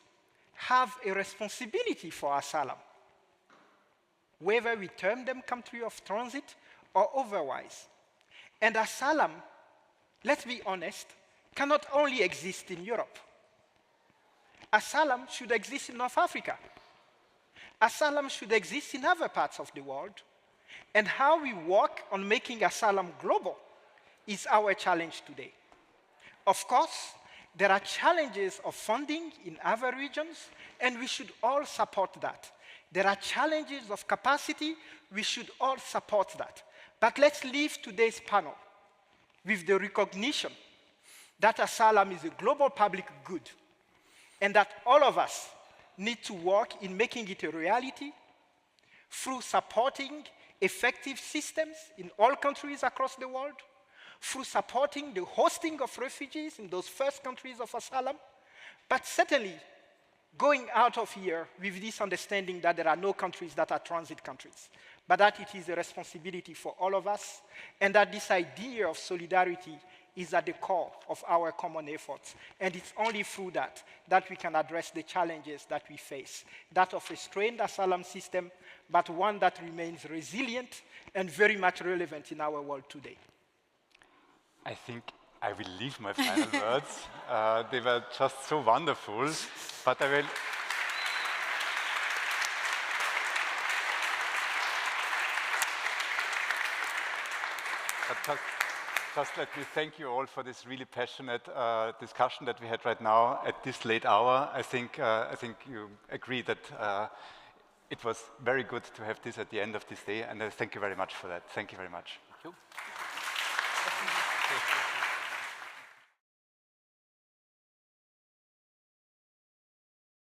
have a responsibility for asylum, whether we term them country of transit or otherwise. And asylum, let's be honest, cannot only exist in Europe. Asylum should exist in North Africa. Asylum should exist in other parts of the world. And how we work on making asylum global is our challenge today. Of course, there are challenges of funding in other regions, and we should all support that. There are challenges of capacity, we should all support that. But let's leave today's panel with the recognition that asylum is a global public good, and that all of us need to work in making it a reality through supporting effective systems in all countries across the world, through supporting the hosting of refugees in those first countries of asylum, but certainly going out of here with this understanding that there are no countries that are transit countries, but that it is a responsibility for all of us, and that this idea of solidarity is at the core of our common efforts. And it's only through that that we can address the challenges that we face, that of a strained asylum system, but one that remains resilient and very much relevant in our world today. I think I will leave my final words. They were just so wonderful, but I will... But just let me thank you all for this really passionate discussion that we had right now at this late hour. I think you agree that it was very good to have this at the end of this day, and thank you very much for that. Thank you very much. Thank you.